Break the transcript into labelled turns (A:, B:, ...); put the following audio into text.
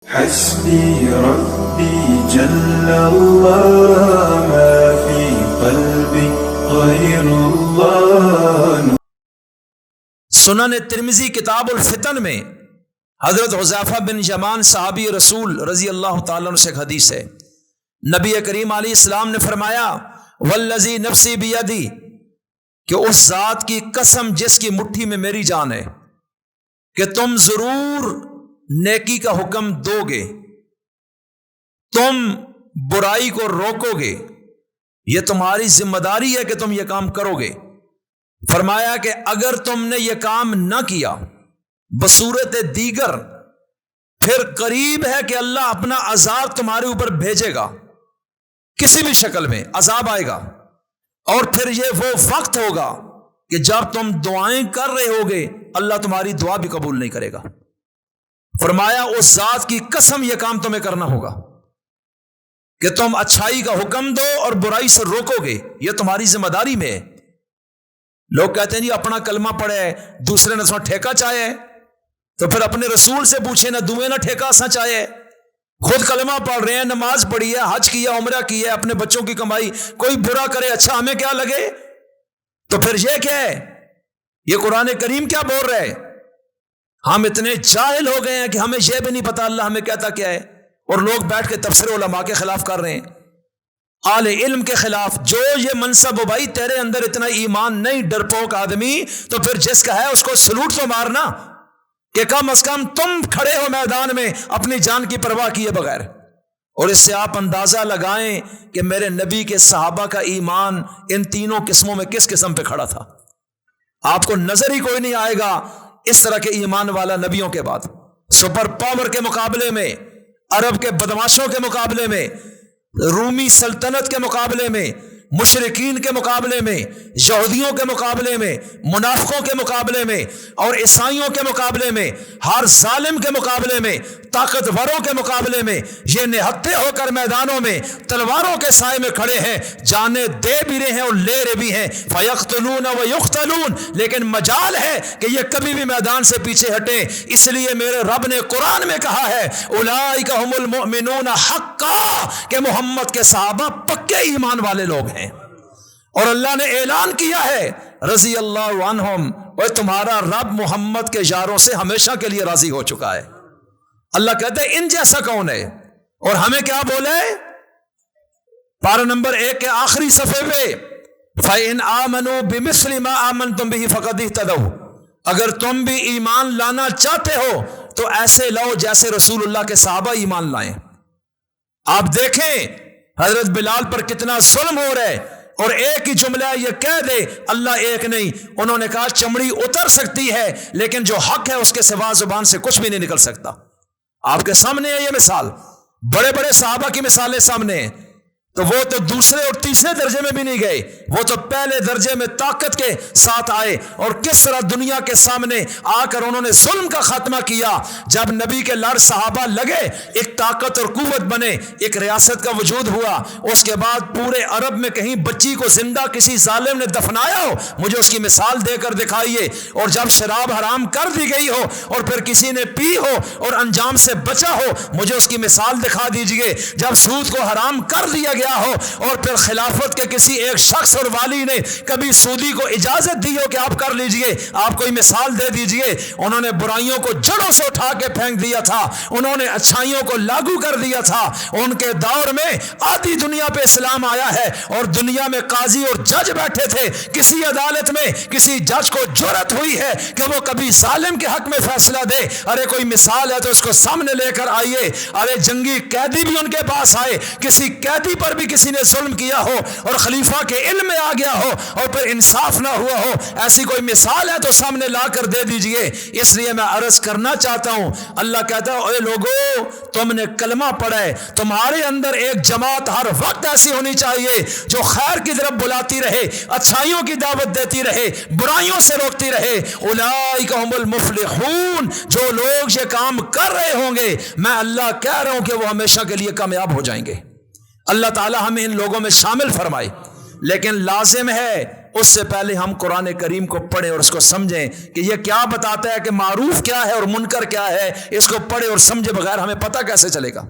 A: حسبي ربي جل الله ما في قلبي غير الله۔
B: سنن ترمذی کتاب الفتن میں حضرت حذیفہ بن یمان صحابی رسول رضی اللہ تعالیٰ عنہ سے ایک حدیث ہے۔ نبی کریم علیہ السلام نے فرمایا والذی نفسی بیدی، کہ اس ذات کی قسم جس کی مٹھی میں میری جان ہے کہ تم ضرور نیکی کا حکم دو گے، تم برائی کو روکو گے، یہ تمہاری ذمہ داری ہے کہ تم یہ کام کرو گے۔ فرمایا کہ اگر تم نے یہ کام نہ کیا بصورت دیگر، پھر قریب ہے کہ اللہ اپنا عذاب تمہارے اوپر بھیجے گا، کسی بھی شکل میں عذاب آئے گا، اور پھر یہ وہ وقت ہوگا کہ جب تم دعائیں کر رہے ہوگے اللہ تمہاری دعا بھی قبول نہیں کرے گا۔ فرمایا اس ذات کی قسم یہ کام تمہیں کرنا ہوگا کہ تم اچھائی کا حکم دو اور برائی سے روکو گے، یہ تمہاری ذمہ داری میں ہے۔ لوگ کہتے ہیں جی اپنا کلمہ پڑھے ہے، دوسرے نے سنا ٹھیکہ چاہے ہے، تو پھر اپنے رسول سے پوچھے نہ دوئے نہ ٹھیکہ سا چاہے۔ خود کلمہ پڑھ رہے ہیں، نماز پڑھی ہے، حج کیا، عمرہ کی ہے، اپنے بچوں کی کمائی، کوئی برا کرے اچھا ہمیں کیا لگے؟ تو پھر یہ کیا ہے؟ یہ قرآن کریم کیا بول رہے ہیں؟ ہم اتنے جاہل ہو گئے ہیں کہ ہمیں یہ بھی نہیں پتا اللہ ہمیں کہتا کیا ہے، اور لوگ بیٹھ کے تفسیر علماء کے خلاف کر رہے ہیں، اہل علم کے خلاف۔ جو یہ منصب ہو بھائی تیرے اندر اتنا ایمان نہیں، ڈرپوک آدمی، تو پھر جس کا ہے اس کو سلوٹ تو مارنا کہ کم از کم تم کھڑے ہو میدان میں اپنی جان کی پرواہ کیے بغیر۔ اور اس سے آپ اندازہ لگائیں کہ میرے نبی کے صحابہ کا ایمان ان تینوں قسموں میں کس قسم پہ کھڑا تھا۔ آپ کو نظر ہی کوئی نہیں آئے گا اس طرح کے ایمان والا نبیوں کے بعد۔ سپر پاور کے مقابلے میں، عرب کے بدماشوں کے مقابلے میں، رومی سلطنت کے مقابلے میں، مشرکین کے مقابلے میں، یہودیوں کے مقابلے میں، منافقوں کے مقابلے میں، اور عیسائیوں کے مقابلے میں، ہر ظالم کے مقابلے میں، طاقتوروں کے مقابلے میں، یہ نہتے ہو کر میدانوں میں تلواروں کے سائے میں کھڑے ہیں، جانیں دے بھی رہے ہیں اور لے رہے بھی ہیں۔ فَيَقْتُلُونَ وَيُقْتَلُونَ، لیکن مجال ہے کہ یہ کبھی بھی میدان سے پیچھے ہٹیں۔ اس لیے میرے رب نے قرآن میں کہا ہے اولئک هم المؤمنون حقا، کہ محمد کے صحابہ پکے ایمان والے لوگ ہیں۔ اور اللہ نے اعلان کیا ہے رضی اللہ عنہم، اور تمہارا رب محمد کے یاروں سے ہمیشہ کے لیے راضی ہو چکا ہے۔ اللہ کہتے ہیں ان جیسا کون ہے؟ اور ہمیں کیا بولے؟ پارہ نمبر 1 کے آخری صفحے پہ فَإِنْ آمَنُوا بِمِثْلِ مَا آمَنْتُمْ بِهِ فَقَدْ اهْتَدَوْا، اگر تم بھی ایمان لانا چاہتے ہو تو ایسے لاؤ جیسے رسول اللہ کے صحابہ ایمان لائیں۔ آپ دیکھیں حضرت بلال پر کتنا ظلم ہو رہا ہے، اور ایک ہی جملہ یہ کہہ دے اللہ ایک نہیں۔ انہوں نے کہا چمڑی اتر سکتی ہے لیکن جو حق ہے اس کے سوا زبان سے کچھ بھی نہیں نکل سکتا۔ آپ کے سامنے ہے یہ مثال، بڑے بڑے صحابہ کی مثالیں سامنے ہیں، تو وہ تو دوسرے اور تیسرے درجے میں بھی نہیں گئے، وہ تو پہلے درجے میں طاقت کے ساتھ آئے، اور کس طرح دنیا کے سامنے آ کر انہوں نے ظلم کا خاتمہ کیا۔ جب نبی کے لڑ صحابہ لگے، ایک طاقت اور قوت بنے، ایک ریاست کا وجود ہوا۔ اس کے بعد پورے عرب میں کہیں بچی کو زندہ کسی ظالم نے دفنایا ہو، مجھے اس کی مثال دے کر دکھائیے۔ اور جب شراب حرام کر دی گئی ہو اور پھر کسی نے پی ہو اور انجام سے بچا ہو، مجھے اس کی مثال دکھا دیجئے۔ جب سود کو حرام کر دیا گیا ہو اور پھر خلافت کے کسی ایک شخص اور والی نے کبھی سودی کو اجازت دی ہو کہ آپ کر لیجئے، آپ کوئی مثال دے دیجئے۔ انہوں نے برائیوں کو جڑوں سے اٹھا کے پھینک دیا تھا، انہوں نے اچھائیوں کو لاگو کر دیا تھا۔ ان کے دور میں آدھی دنیا پہ اسلام آیا ہے، اور دنیا میں قاضی اور جج بیٹھے تھے۔ کسی عدالت میں کسی جج کو جرأت ہوئی ہے کہ وہ کبھی ظالم کے حق میں فیصلہ دے؟ ارے کوئی مثال ہے تو اس کو سامنے لے کر آئیے۔ ارے جنگی قیدی بھی ان کے پاس آئے، کسی قیدی پر بھی کسی نے ظلم کیا ہو اور خلیفہ کے علم میں آ گیا ہو اور پھر انصاف نہ ہوا ہو، ایسی کوئی مثال ہے تو سامنے لا کر دے دیجئے۔ اس لیے میں عرض کرنا چاہتا ہوں، اللہ کہتا ہے اے لوگو تم نے کلمہ پڑھا ہے، تمہارے اندر ایک جماعت ہر وقت ایسی ہونی چاہیے جو خیر کی طرف بلاتی رہے، اچھائیوں کی دعوت دیتی رہے، برائیوں سے روکتی رہے۔ اولئک هم المفلحون، جو لوگ یہ کام کر رہے ہوں گے میں اللہ کہہ رہا ہوں کہ وہ ہمیشہ کے لیے کامیاب ہو جائیں گے۔ اللہ تعالی ہمیں ان لوگوں میں شامل فرمائے۔ لیکن لازم ہے اس سے پہلے ہم قرآن کریم کو پڑھیں اور اس کو سمجھیں کہ یہ کیا بتاتا ہے کہ معروف کیا ہے اور منکر کیا ہے. اس کو پڑھے اور سمجھے بغیر ہمیں پتہ کیسے چلے گا؟